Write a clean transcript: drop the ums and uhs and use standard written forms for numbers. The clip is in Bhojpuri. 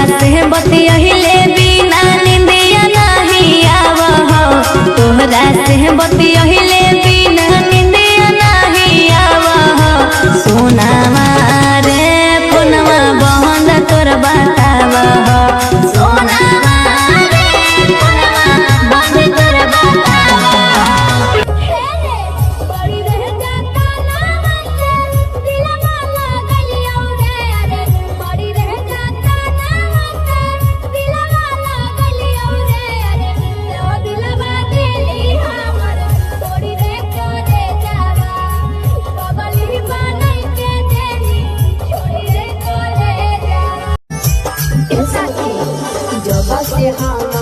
से बतियहिले बिना निंदिया नहीं आवह तोहरा से बतियहिले बिना निंदिया नहीं आवह सोनावा रे फोनवा बंद तोर बतावह सोनावा रे फोनवा बंद तोर बतावह जब से हम